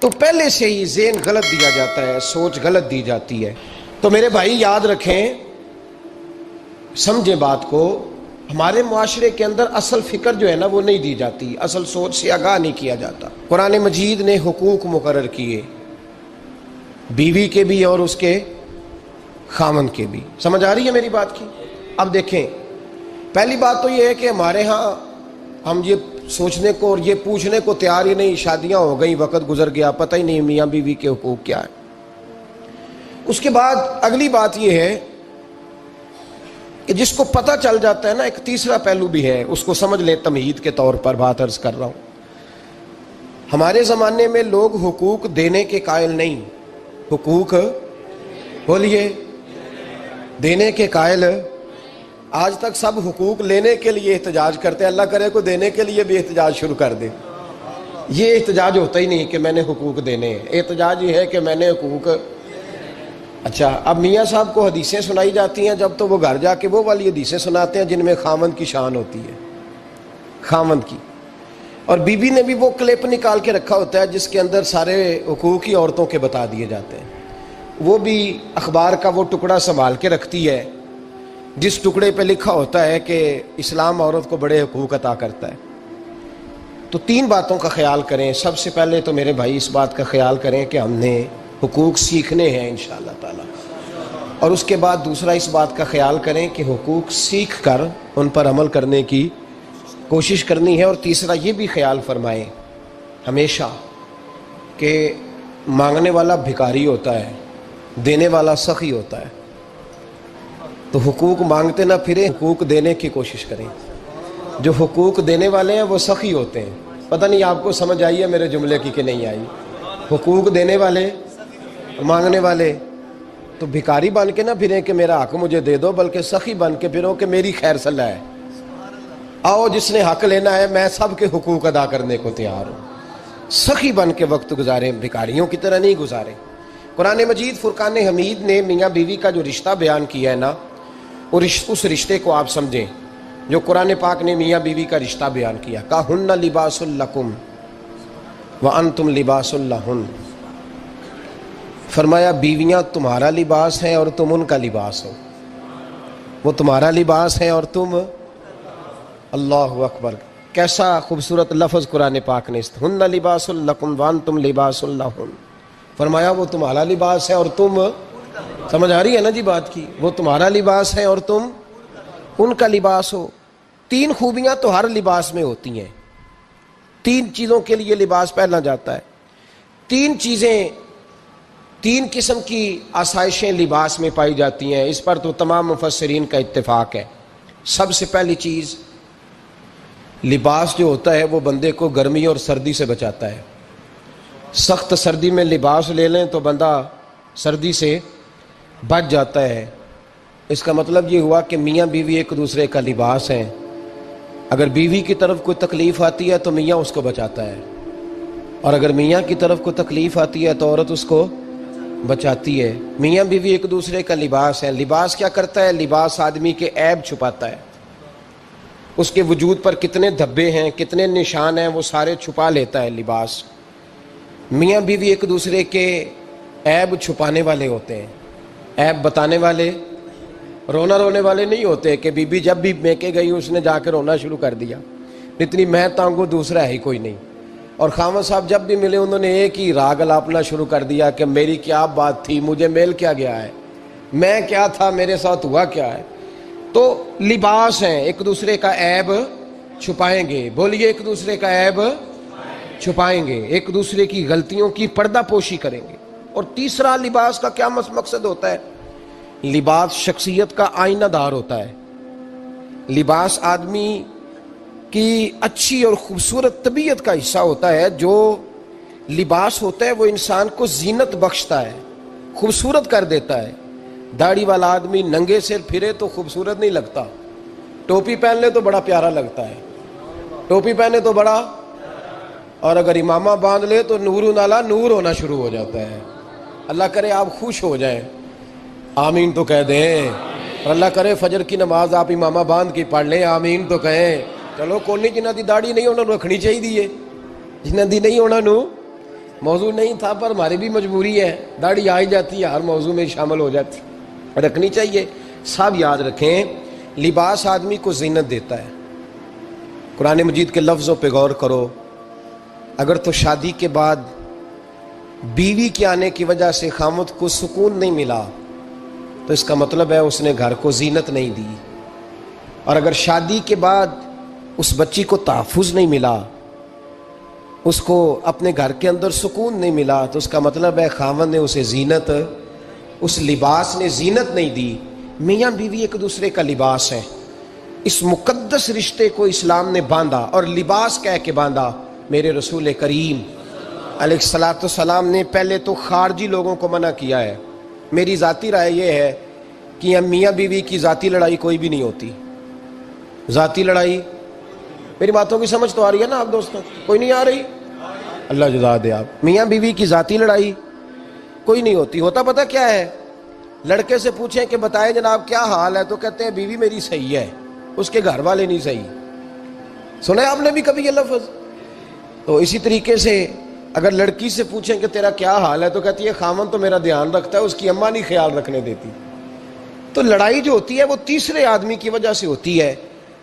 تو پہلے سے ہی ذہن غلط دیا جاتا ہے، سوچ غلط دی جاتی ہے۔ تو میرے بھائی یاد رکھیں، سمجھیں بات کو، ہمارے معاشرے کے اندر اصل فکر جو ہے نا وہ نہیں دی جاتی، اصل سوچ سے آگاہ نہیں کیا جاتا۔ قرآن مجید نے حقوق مقرر کیے، بیوی کے بھی اور اس کے خامن کے بھی۔ سمجھ آ رہی ہے میری بات کی؟ اب دیکھیں، پہلی بات تو یہ ہے کہ ہمارے ہاں ہم یہ سوچنے کو اور یہ پوچھنے کو تیار ہی نہیں، شادیاں ہو گئیں، وقت گزر گیا، پتہ ہی نہیں میاں بیوی کے حقوق کیا ہے۔ اس کے بعد اگلی بات یہ ہے کہ جس کو پتہ چل جاتا ہے نا، ایک تیسرا پہلو بھی ہے، اس کو سمجھ لیں، تمہید کے طور پر بات عرض کر رہا ہوں۔ ہمارے زمانے میں لوگ حقوق دینے کے قائل نہیں، حقوق بولیے دینے کے قائل۔ آج تک سب حقوق لینے کے لیے احتجاج کرتے ہیں، اللہ کرے کو دینے کے لیے بھی احتجاج شروع کر دے۔ یہ احتجاج ہوتا ہی نہیں کہ میں نے حقوق دینے ہیں، احتجاج یہ ہے کہ میں نے حقوق۔ اچھا، اب میاں صاحب کو حدیثیں سنائی جاتی ہیں جب، تو وہ گھر جا کے وہ والی حدیثیں سناتے ہیں جن میں خامند کی شان ہوتی ہے، خامند کی، اور بی بی نے بھی وہ کلپ نکال کے رکھا ہوتا ہے جس کے اندر سارے حقوق ہی عورتوں کے بتا دیے جاتے ہیں۔ وہ بھی اخبار کا وہ ٹکڑا سنبھال کے رکھتی ہے جس ٹکڑے پہ لکھا ہوتا ہے کہ اسلام عورت کو بڑے حقوق عطا کرتا ہے۔ تو تین باتوں کا خیال کریں۔ سب سے پہلے تو میرے بھائی اس بات کا خیال کریں کہ ہم نے حقوق سیکھنے ہیں انشاءاللہ تعالی، اور اس کے بعد دوسرا اس بات کا خیال کریں کہ حقوق سیکھ کر ان پر عمل کرنے کی کوشش کرنی ہے، اور تیسرا یہ بھی خیال فرمائیں ہمیشہ کہ مانگنے والا بھکاری ہوتا ہے، دینے والا سخی ہوتا ہے۔ تو حقوق مانگتے نہ پھریں، حقوق دینے کی کوشش کریں۔ جو حقوق دینے والے ہیں وہ سخی ہوتے ہیں۔ پتہ نہیں آپ کو سمجھ آئی ہے میرے جملے کی کہ نہیں آئی؟ حقوق دینے والے، مانگنے والے، تو بھکاری بن کے نہ پھریں کہ میرا حق مجھے دے دو، بلکہ سخی بن کے پھرو کہ میری خیر صلاح ہے، آؤ جس نے حق لینا ہے میں سب کے حقوق ادا کرنے کو تیار ہوں۔ سخی بن کے وقت گزاریں، بھکاریوں کی طرح نہیں گزاریں۔ قرآن مجید فرقان حمید نے میاں بیوی کا جو رشتہ بیان کیا ہے نا، اس رشتے کو آپ سمجھیں جو قرآن پاک نے میاں بیوی کا رشتہ بیان کیا۔ کہن لباس لکم وانتم لباس لہن، فرمایا بیویاں تمہارا لباس ہیں اور تم ان کا لباس ہو۔ وہ تمہارا لباس ہیں اور تم، اللہ اکبر، کیسا خوبصورت لفظ قرآن پاک نے، ہن لباس لکم وانتم لباس لہن، فرمایا وہ تمہارا لباس ہے اور تم، سمجھ آ رہی ہے نا جی بات کی؟ وہ تمہارا لباس ہے اور تم ان کا لباس ہو۔ تین خوبیاں تو ہر لباس میں ہوتی ہیں، تین چیزوں کے لیے لباس پہنا جاتا ہے۔ تین چیزیں، تین قسم کی آسائشیں لباس میں پائی جاتی ہیں، اس پر تو تمام مفسرین کا اتفاق ہے۔ سب سے پہلی چیز، لباس جو ہوتا ہے وہ بندے کو گرمی اور سردی سے بچاتا ہے۔ سخت سردی میں لباس لے لیں تو بندہ سردی سے بچ جاتا ہے۔ اس کا مطلب یہ ہوا کہ میاں بیوی ایک دوسرے کا لباس ہیں۔ اگر بیوی کی طرف کوئی تکلیف آتی ہے تو میاں اس کو بچاتا ہے، اور اگر میاں کی طرف کوئی تکلیف آتی ہے تو عورت اس کو بچاتی ہے۔ میاں بیوی ایک دوسرے کا لباس ہے۔ لباس کیا کرتا ہے؟ لباس آدمی کے عیب چھپاتا ہے، اس کے وجود پر کتنے دھبے ہیں، کتنے نشان ہیں، وہ سارے چھپا لیتا ہے لباس۔ میاں بیوی ایک دوسرے کے عیب چھپانے والے ہوتے ہیں، عیب بتانے والے، رونا رونے والے نہیں ہوتے کہ بی بی جب بھی میکے گئی اس نے جا کے رونا شروع کر دیا، اتنی میں تانگو دوسرا ہے ہی کوئی نہیں۔ اور خامد صاحب جب بھی ملے انہوں نے ایک ہی راگ الاپنا شروع کر دیا کہ میری کیا بات تھی، مجھے میل کیا گیا ہے، میں کیا تھا، میرے ساتھ ہوا کیا ہے۔ تو لباس ہیں، ایک دوسرے کا عیب چھپائیں گے، بولیے ایک دوسرے کا عیب چھپائیں گے، ایک دوسرے کی غلطیوں کی پردہ پوشی کریں گے۔ اور تیسرا، لباس کا کیا مقصد ہوتا ہے؟ لباس شخصیت کا آئینہ دار ہوتا ہے۔ لباس آدمی کی اچھی اور خوبصورت طبیعت کا حصہ ہوتا ہے۔ جو لباس ہوتا ہے وہ انسان کو زینت بخشتا ہے، خوبصورت کر دیتا ہے۔ داڑھی والا آدمی ننگے سر پھرے تو خوبصورت نہیں لگتا، ٹوپی پہن لے تو بڑا پیارا لگتا ہے، ٹوپی پہنے تو بڑا، اور اگر امامہ باندھ لے تو نور نالا نور ہونا شروع ہو جاتا ہے۔ اللہ کرے آپ خوش ہو جائیں، آمین تو کہہ دیں، اور اللہ کرے فجر کی نماز آپ امامہ باندھ کی پڑھ لیں، آمین تو کہیں۔ چلو کوئی جنہ دی داڑھی نہیں انہوں نے رکھنی چاہیے، جنہ دی نہیں انہوں نے موضوع نہیں تھا پر ہماری بھی مجبوری ہے، داڑھی آ ہی جاتی ہے، ہر موضوع میں شامل ہو جاتی، رکھنی چاہیے۔ سب یاد رکھیں، لباس آدمی کو زینت دیتا ہے۔ قرآن مجید کے لفظوں پہ غور کرو، اگر تو شادی کے بعد بیوی کے آنے کی وجہ سے خامد کو سکون نہیں ملا تو اس کا مطلب ہے اس نے گھر کو زینت نہیں دی، اور اگر شادی کے بعد اس بچی کو تحفظ نہیں ملا، اس کو اپنے گھر کے اندر سکون نہیں ملا، تو اس کا مطلب ہے خاوند نے اسے زینت، اس لباس نے زینت نہیں دی۔ میاں بیوی ایک دوسرے کا لباس ہے، اس مقدس رشتے کو اسلام نے باندھا اور لباس کہہ کے باندھا۔ میرے رسول کریم علیہ الصلوۃ والسلام نے پہلے تو خارجی لوگوں کو منع کیا ہے۔ میری ذاتی رائے یہ ہے کہ میاں بیوی کی ذاتی لڑائی کوئی بھی نہیں ہوتی۔ ذاتی لڑائی، میری باتوں کی سمجھ تو آ رہی ہے نا آپ دوستوں؟ کوئی نہیں آ رہی؟ اللہ جزا دے آپ۔ میاں بیوی کی ذاتی لڑائی کوئی نہیں ہوتی۔ ہوتا پتہ کیا ہے؟ لڑکے سے پوچھیں کہ بتائیں جناب کیا حال ہے، تو کہتے ہیں بیوی میری صحیح ہے، اس کے گھر والے نہیں صحیح۔ سنا ہے آپ نے بھی کبھی یہ لفظ؟ تو اسی طریقے سے اگر لڑکی سے پوچھیں کہ تیرا کیا حال ہے، تو کہتی ہے خامن تو میرا دھیان رکھتا ہے، اس کی اماں نہیں خیال رکھنے دیتی۔ تو لڑائی جو ہوتی ہے وہ تیسرے آدمی کی وجہ سے ہوتی ہے۔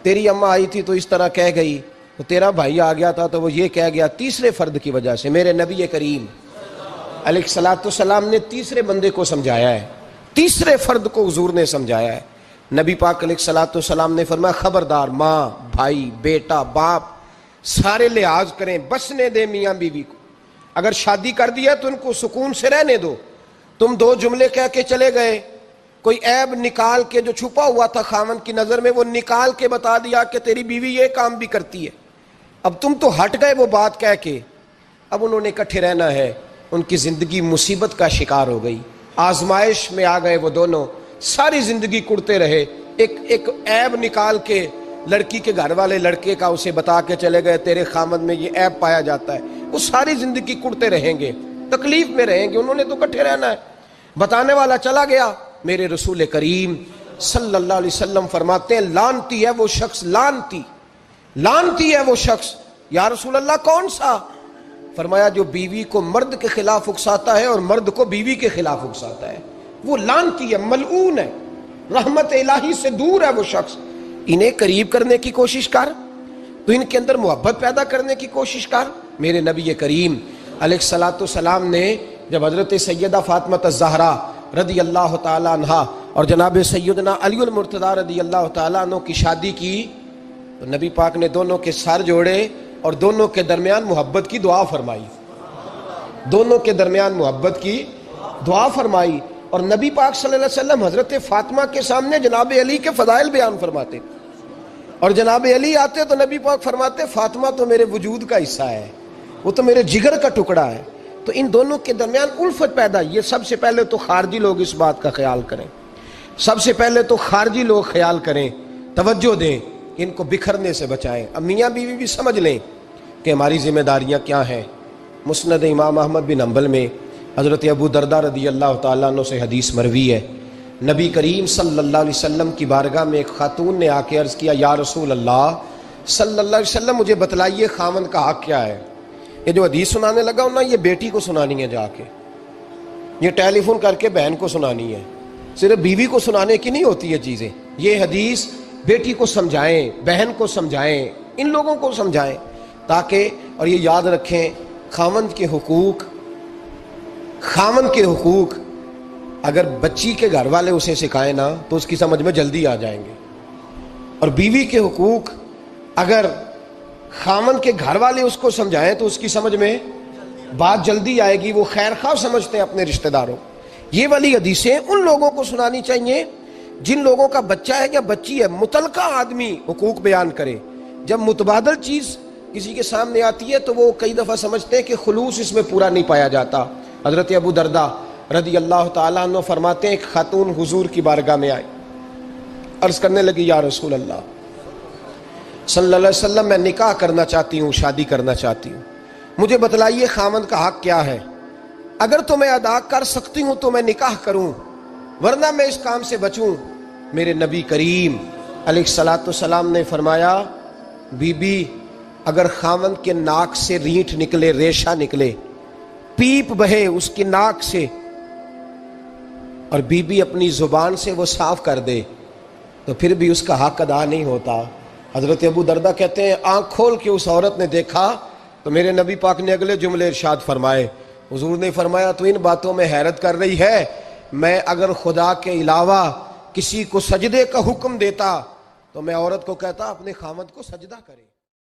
تیری اماں آئی تھی تو اس طرح کہہ گئی، تو تیرا بھائی آ گیا تھا تو وہ یہ کہہ گیا، تیسرے فرد کی وجہ سے۔ میرے نبی کریم علیہ الصلوۃ والسلام نے تیسرے بندے کو سمجھایا ہے، تیسرے فرد کو حضور نے سمجھایا ہے۔ نبی پاک علیہ الصلوۃ والسلام نے فرمایا خبردار، ماں، بھائی، بیٹا، باپ سارے لحاظ کریں، بسنے دیں میاں بیوی کو۔ اگر شادی کر دی ہے تو ان کو سکون سے رہنے دو۔ تم دو جملے کہہ کے چلے گئے، کوئی عیب نکال کے جو چھپا ہوا تھا خاوند کی نظر میں وہ نکال کے بتا دیا کہ تیری بیوی یہ کام بھی کرتی ہے، اب تم تو ہٹ گئے وہ بات کہہ کے، اب انہوں نے اکٹھے رہنا ہے۔ ان کی زندگی مصیبت کا شکار ہو گئی، آزمائش میں آ گئے وہ دونوں، ساری زندگی کڑتے رہے۔ ایک عیب نکال کے لڑکی کے گھر والے لڑکے کا اسے بتا کے چلے گئے تیرے خامد میں یہ عیب پایا جاتا ہے، وہ ساری زندگی کڑتے رہیں گے، تکلیف میں رہیں گے۔ انہوں نے تو اکٹھے رہنا ہے، بتانے والا چلا گیا۔ میرے رسول کریم صلی اللہ علیہ وسلم فرماتے ہیں لعنتی ہے وہ شخص، لعنتی ہے وہ شخص۔ یا رسول اللہ کون سا؟ فرمایا جو بیوی کو مرد کے خلاف اکساتا ہے اور مرد کو بیوی کے خلاف اکساتا ہے، وہ لعنتی ہے، ملعون ہے، رحمت الہی سے دور ہے وہ شخص۔ انہیں قریب کرنے کی کوشش کر، تو ان کے اندر محبت پیدا کرنے کی کوشش کر۔ میرے نبی کریم علیہ الصلوۃ والسلام نے جب حضرت سیدہ فاطمہ الزہرا رضی اللہ تعالی عنہا اور جناب سیدنا علی المرتضیٰ رضی اللہ تعالیٰ عنہ کی شادی کی، تو نبی پاک نے دونوں کے سر جوڑے اور دونوں کے درمیان محبت کی دعا فرمائی، دونوں کے درمیان محبت کی دعا فرمائی۔ اور نبی پاک صلی اللہ علیہ وسلم حضرت فاطمہ کے سامنے جناب علی کے فضائل بیان فرماتے، اور جناب علی آتے تو نبی پاک فرماتے فاطمہ تو میرے وجود کا حصہ ہے، وہ تو میرے جگر کا ٹکڑا ہے۔ تو ان دونوں کے درمیان الفت پیدا، یہ سب سے پہلے تو خارجی لوگ اس بات کا خیال کریں، سب سے پہلے تو خارجی لوگ خیال کریں، توجہ دیں، ان کو بکھرنے سے بچائیں۔ اب میاں بیوی بھی سمجھ لیں کہ ہماری ذمہ داریاں کیا ہیں۔ مسند امام احمد بن حنبل میں حضرت ابو درداء رضی اللہ تعالیٰ عنہ سے حدیث مروی ہے، نبی کریم صلی اللہ علیہ وسلم کی بارگاہ میں ایک خاتون نے آ کے عرض کیا یا رسول اللہ صلی اللہ علیہ وسلم مجھے بتلائیے خاوند کا حق کیا ہے۔ یہ جو حدیث سنانے لگا ہوں نا، یہ بیٹی کو سنانی ہے، جا کے یہ ٹیلی فون کر کے بہن کو سنانی ہے، صرف بیوی کو سنانے کی نہیں ہوتی یہ چیزیں۔ یہ حدیث بیٹی کو سمجھائیں، بہن کو سمجھائیں، ان لوگوں کو سمجھائیں، تاکہ اور یہ یاد رکھیں خاوند کے حقوق، خاوند کے حقوق اگر بچی کے گھر والے اسے سکھائیں نا تو اس کی سمجھ میں جلدی آ جائیں گے، اور بیوی کے حقوق اگر خاوند کے گھر والے اس کو سمجھائیں تو اس کی سمجھ میں بات جلدی آئے گی، وہ خیر خواہ سمجھتے ہیں اپنے رشتہ داروں۔ یہ والی حدیثیں ان لوگوں کو سنانی چاہیے جن لوگوں کا بچہ ہے یا بچی ہے، متعلقہ آدمی حقوق بیان کرے۔ جب متبادل چیز کسی کے سامنے آتی ہے تو وہ کئی دفعہ سمجھتے ہیں کہ خلوص اس میں پورا نہیں پایا جاتا۔ حضرت ابو درداء رضی اللہ تعالیٰ عنہ فرماتے ہیں ایک خاتون حضور کی بارگاہ میں آئی، عرض کرنے لگی یا رسول اللہ صلی اللہ علیہ وسلم میں نکاح کرنا چاہتی ہوں، شادی کرنا چاہتی ہوں، مجھے بتلائیے خاوند کا حق کیا ہے، اگر تو میں ادا کر سکتی ہوں تو میں نکاح کروں ورنہ میں اس کام سے بچوں۔ میرے نبی کریم علیہ الصلوۃ والسلام نے فرمایا بی بی اگر خاوند کے ناک سے رینٹ نکلے، ریشہ نکلے پیپ بہے اس کی ناک سے اور بیوی اپنی زبان سے وہ صاف کر دے تو پھر بھی اس کا حق ادا نہیں ہوتا۔ حضرت ابو دردہ کہتے ہیں آنکھ کھول کے اس عورت نے دیکھا تو میرے نبی پاک نے اگلے جملے ارشاد فرمائے، حضور نے فرمایا تو ان باتوں میں حیرت کر رہی ہے، میں اگر خدا کے علاوہ کسی کو سجدے کا حکم دیتا تو میں عورت کو کہتا اپنے خامد کو سجدہ کرے۔